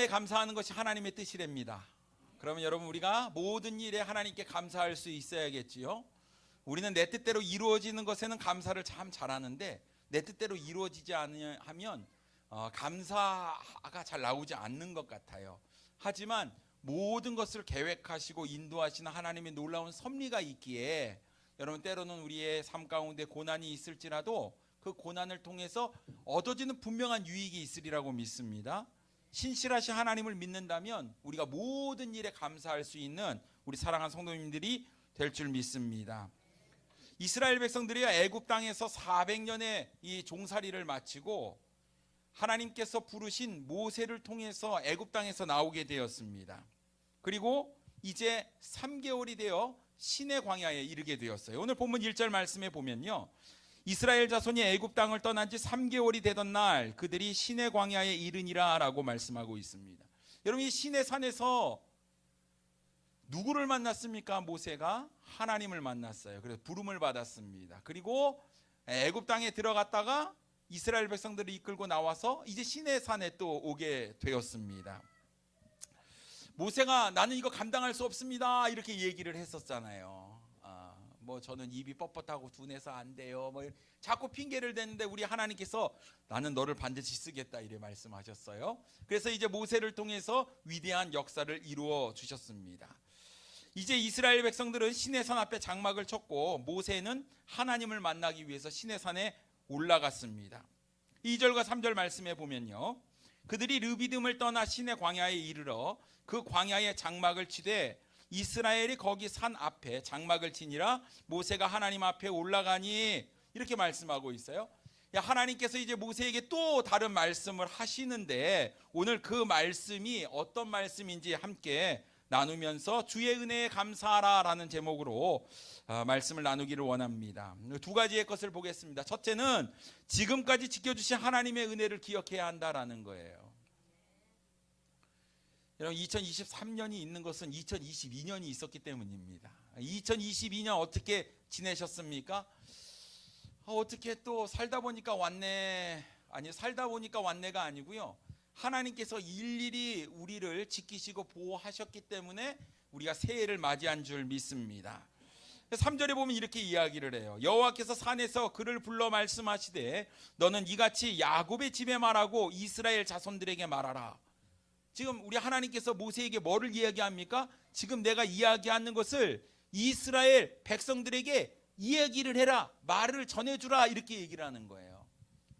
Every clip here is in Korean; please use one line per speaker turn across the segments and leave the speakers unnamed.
일에 감사하는 것이 하나님의 뜻이랍니다. 그러면 여러분, 우리가 모든 일에 하나님께 감사할 수 있어야겠지요. 우리는 내 뜻대로 이루어지는 것에는 감사를 참 잘하는데, 내 뜻대로 이루어지지 않으면 감사가 잘 나오지 않는 것 같아요. 하지만 모든 것을 계획하시고 인도하시는 하나님의 놀라운 섭리가 있기에, 여러분, 때로는 우리의 삶 가운데 고난이 있을지라도 그 고난을 통해서 얻어지는 분명한 유익이 있으리라고 믿습니다. 신실하신 하나님을 믿는다면 우리가 모든 일에 감사할 수 있는 우리 사랑하는 성도님들이 될 줄 믿습니다. 이스라엘 백성들이 애굽 땅에서 400년의 이 종살이를 마치고 하나님께서 부르신 모세를 통해서 애굽 땅에서 나오게 되었습니다. 그리고 이제 3개월이 되어 시내 광야에 이르게 되었어요. 오늘 본문 1절 말씀에 보면요, 이스라엘 자손이 애굽 땅을 떠난 지 3개월이 되던 날 그들이 시내 광야에 이르니라 라고 말씀하고 있습니다. 여러분, 이 시내 산에서 누구를 만났습니까? 모세가 하나님을 만났어요. 그래서 부름을 받았습니다. 그리고 애굽 땅에 들어갔다가 이스라엘 백성들을 이끌고 나와서 이제 시내 산에 또 오게 되었습니다. 모세가 나는 이거 감당할 수 없습니다 이렇게 얘기를 했었잖아요. 저는 입이 뻣뻣하고 둔해서 안 돼요. 자꾸 핑계를 대는데 우리 하나님께서 나는 너를 반드시 쓰겠다 이래 말씀하셨어요. 그래서 이제 모세를 통해서 위대한 역사를 이루어 주셨습니다. 이제 이스라엘 백성들은 시내산 앞에 장막을 쳤고 모세는 하나님을 만나기 위해서 시내산에 올라갔습니다. 2절과 3절 말씀에 보면요, 그들이 르비딤을 떠나 시내 광야에 이르러 그 광야에 장막을 치되 이스라엘이 거기 산 앞에 장막을 치니라. 모세가 하나님 앞에 올라가니 이렇게 말씀하고 있어요. 하나님께서 이제 모세에게 또 다른 말씀을 하시는데, 오늘 그 말씀이 어떤 말씀인지 함께 나누면서 주의 은혜에 감사하라 라는 제목으로 말씀을 나누기를 원합니다. 두 가지의 것을 보겠습니다. 첫째는 지금까지 지켜주신 하나님의 은혜를 기억해야 한다라는 거예요. 여러분, 2023년이 있는 것은 2022년이 있었기 때문입니다. 2022년 어떻게 지내셨습니까? 어떻게 또 살다 보니까 왔네, 아니 살다 보니까 왔네가 아니고요, 하나님께서 일일이 우리를 지키시고 보호하셨기 때문에 우리가 새해를 맞이한 줄 믿습니다. 3절에 보면 이렇게 이야기를 해요. 여호와께서 산에서 그를 불러 말씀하시되 너는 이같이 야곱의 집에 말하고 이스라엘 자손들에게 말하라. 지금 우리 하나님께서 모세에게 뭐를 이야기합니까? 지금 내가 이야기하는 것을 이스라엘 백성들에게 이야기를 해라, 말을 전해주라 이렇게 얘기를 하는 거예요.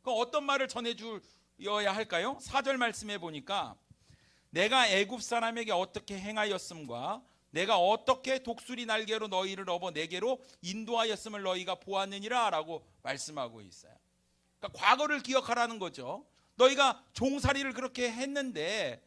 그럼 어떤 말을 전해줘야 할까요? 4절 말씀해 보니까 내가 애굽 사람에게 어떻게 행하였음과 내가 어떻게 독수리 날개로 너희를 업어 내게로 인도하였음을 너희가 보았느니라 라고 말씀하고 있어요. 그러니까 과거를 기억하라는 거죠. 너희가 종살이를 그렇게 했는데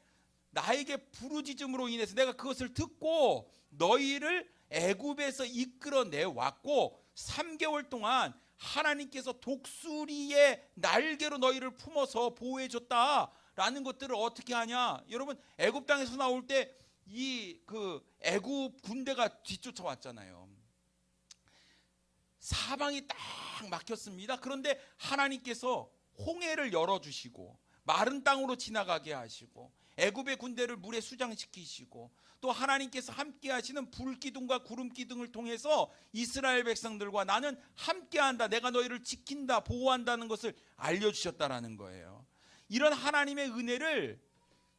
나에게 부르짖음으로 인해서 내가 그것을 듣고 너희를 애굽에서 이끌어내 왔고 3개월 동안 하나님께서 독수리의 날개로 너희를 품어서 보호해 줬다라는 것들을 어떻게 하냐? 여러분, 애굽 땅에서 나올 때 이 애굽 군대가 뒤쫓아왔잖아요. 사방이 딱 막혔습니다. 그런데 하나님께서 홍해를 열어주시고 마른 땅으로 지나가게 하시고 애굽의 군대를 물에 수장시키시고 또 하나님께서 함께 하시는 불기둥과 구름기둥을 통해서 이스라엘 백성들과 나는 함께한다, 내가 너희를 지킨다, 보호한다는 것을 알려주셨다라는 거예요. 이런 하나님의 은혜를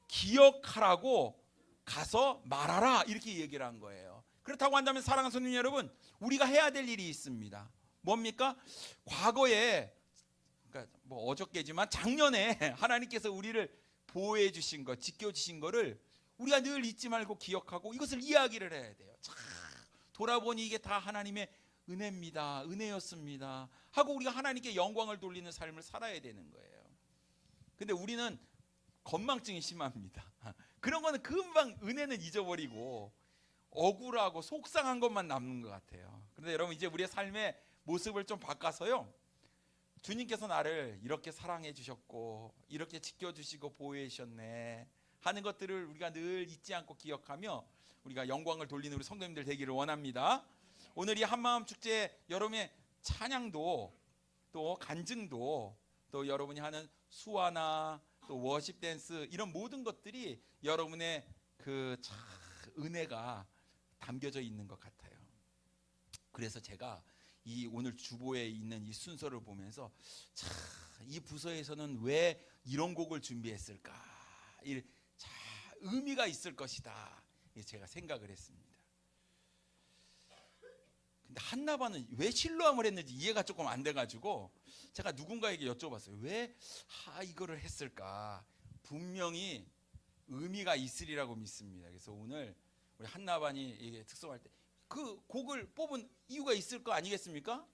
기억하라고 가서 말하라 이렇게 얘기를 한 거예요. 그렇다고 한다면 사랑하는 성도 여러분, 우리가 해야 될 일이 있습니다. 뭡니까? 과거에, 그러니까 어저께지만 작년에 하나님께서 우리를 보호해 주신 것, 지켜주신 거를 우리가 늘 잊지 말고 기억하고 이것을 이야기를 해야 돼요. 참, 돌아보니 이게 다 하나님의 은혜입니다, 은혜였습니다 하고 우리가 하나님께 영광을 돌리는 삶을 살아야 되는 거예요. 근데 우리는 건망증이 심합니다. 그런 거는 금방 은혜는 잊어버리고 억울하고 속상한 것만 남는 것 같아요. 그런데 여러분, 이제 우리의 삶의 모습을 좀 바꿔서요, 주님께서 나를 이렇게 사랑해 주셨고 이렇게 지켜주시고 보호해 주셨네 하는 것들을 우리가 늘 잊지 않고 기억하며 우리가 영광을 돌리는 우리 성도님들 되기를 원합니다. 오늘 이 한마음 축제 여러분의 찬양도 또 간증도 또 여러분이 하는 수화나 또 워십 댄스 이런 모든 것들이 여러분의 그 참 은혜가 담겨져 있는 것 같아요. 그래서 제가 이 오늘 주보에 있는 이 순서를 보면서 참 이 부서에서는 왜 이런 곡을 준비했을까? 의미가 있을 것이다. 제가 생각을 했습니다. 근데 한나반은 왜 실로암을 했는지 이해가 조금 안 돼가지고 제가 누군가에게 여쭤봤어요. 왜 이거를 했을까? 분명히 의미가 있으리라고 믿습니다. 그래서 오늘 우리 한나반이 이게 특송할 때 그 곡을 뽑은 이유가 있을 거 아니겠습니까?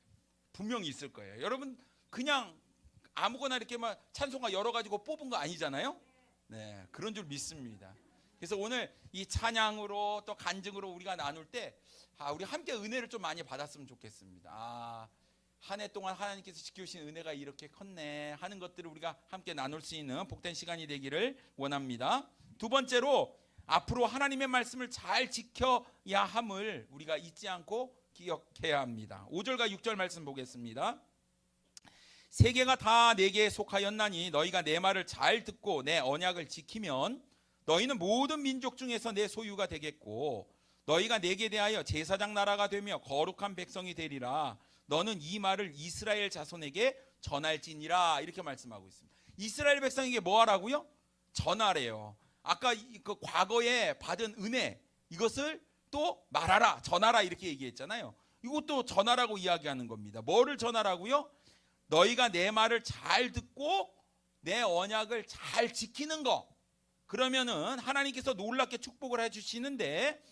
분명히 있을 거예요. 여러분 그냥 아무거나 이렇게 막 찬송가 열어 가지고 뽑은 거 아니잖아요. 네, 그런 줄 믿습니다. 그래서 오늘 이 찬양으로 또 간증으로 우리가 나눌 때 우리 함께 은혜를 좀 많이 받았으면 좋겠습니다. 한 해 동안 하나님께서 지켜주신 은혜가 이렇게 컸네 하는 것들을 우리가 함께 나눌 수 있는 복된 시간이 되기를 원합니다. 두 번째로 앞으로 하나님의 말씀을 잘 지켜야 함을 우리가 잊지 않고 기억해야 합니다. 5절과 6절 말씀 보겠습니다. 세계가 다 내게 속하였나니 너희가 내 말을 잘 듣고 내 언약을 지키면 너희는 모든 민족 중에서 내 소유가 되겠고 너희가 내게 대하여 제사장 나라가 되며 거룩한 백성이 되리라. 너는 이 말을 이스라엘 자손에게 전할지니라. 이렇게 말씀하고 있습니다. 이스라엘 백성에게 뭐 하라고요? 전하래요. 아까 그 과거에 받은 은혜 이것을 또 말하라, 전하라 이렇게 얘기했잖아요. 이것도 전하라고 이야기하는 겁니다. 뭐를 전하라고요? 너희가 내 말을 잘 듣고 내 언약을 잘 지키는 거. 그러면은 하나님께서 놀랍게 축복을 해주시는데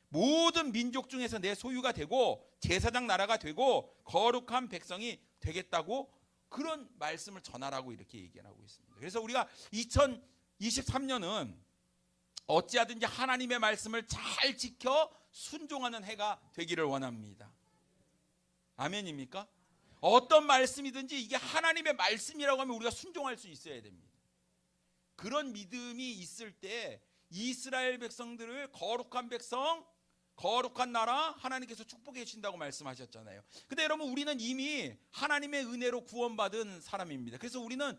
모든 민족 중에서 내 소유가 되고 제사장 나라가 되고 거룩한 백성이 되겠다고 그런 말씀을 전하라고 이렇게 얘기하고 있습니다. 그래서 우리가 2023년은 어찌하든지 하나님의 말씀을 잘 지켜 순종하는 해가 되기를 원합니다. 아멘입니까? 어떤 말씀이든지 이게 하나님의 말씀이라고 하면 우리가 순종할 수 있어야 됩니다. 그런 믿음이 있을 때 이스라엘 백성들을 거룩한 백성, 거룩한 나라 하나님께서 축복해 주신다고 말씀하셨잖아요. 근데 여러분 우리는 이미 하나님의 은혜로 구원받은 사람입니다. 그래서 우리는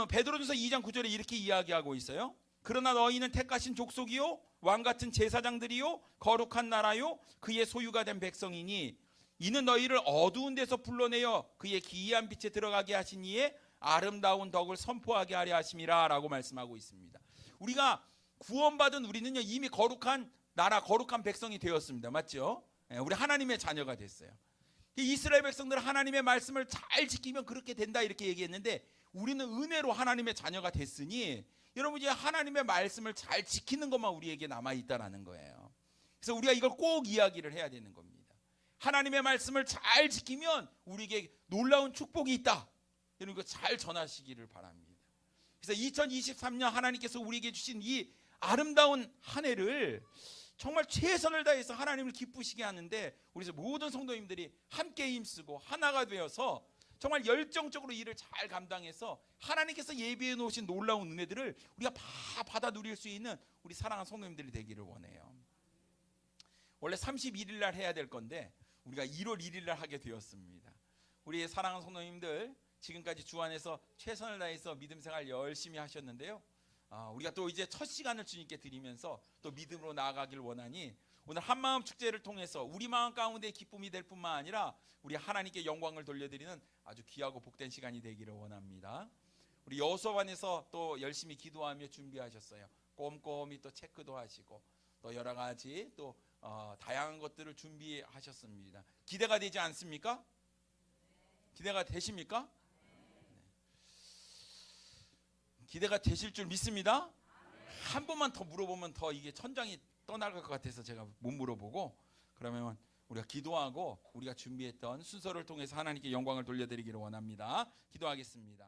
베드로전서 2장 9절에 이렇게 이야기하고 있어요. 그러나 너희는 택하신 족속이요 왕같은 제사장들이요 거룩한 나라요 그의 소유가 된 백성이니 이는 너희를 어두운 데서 불러내어 그의 기이한 빛에 들어가게 하신 이의 아름다운 덕을 선포하게 하려 하심이라 라고 말씀하고 있습니다. 우리가 구원받은 우리는요 이미 거룩한 나라 거룩한 백성이 되었습니다. 맞죠? 우리 하나님의 자녀가 됐어요. 이스라엘 백성들은 하나님의 말씀을 잘 지키면 그렇게 된다 이렇게 얘기했는데 우리는 은혜로 하나님의 자녀가 됐으니 여러분 이제 하나님의 말씀을 잘 지키는 것만 우리에게 남아있다라는 거예요. 그래서 우리가 이걸 꼭 이야기를 해야 되는 겁니다. 하나님의 말씀을 잘 지키면 우리에게 놀라운 축복이 있다. 이런 거 잘 전하시기를 바랍니다. 그래서 2023년 하나님께서 우리에게 주신 이 아름다운 한 해를 정말 최선을 다해서 하나님을 기쁘시게 하는데 우리 모든 성도님들이 함께 힘쓰고 하나가 되어서 정말 열정적으로 일을 잘 감당해서 하나님께서 예비해 놓으신 놀라운 은혜들을 우리가 다 받아 누릴 수 있는 우리 사랑하는 성도님들이 되기를 원해요. 원래 31일 날 해야 될 건데 우리가 1월 1일 날 하게 되었습니다. 우리 사랑하는 성도님들 지금까지 주 안에서 최선을 다해서 믿음 생활 열심히 하셨는데요. 우리가 또 이제 첫 시간을 주님께 드리면서 또 믿음으로 나아가길 원하니 오늘 한마음 축제를 통해서 우리 마음 가운데 기쁨이 될 뿐만 아니라 우리 하나님께 영광을 돌려드리는 아주 귀하고 복된 시간이 되기를 원합니다. 우리 여호수아반에서 또 열심히 기도하며 준비하셨어요. 꼼꼼히 또 체크도 하시고 또 여러 가지 또 다양한 것들을 준비하셨습니다. 기대가 되지 않습니까? 기대가 되십니까? 기대가 되실 줄 믿습니다. 한 번만 더 물어보면 더 이게 천장이 떠나갈 것 같아서 제가 못 물어보고 그러면 우리가 기도하고 우리가 준비했던 순서를 통해서 하나님께 영광을 돌려드리기를 원합니다. 기도하겠습니다.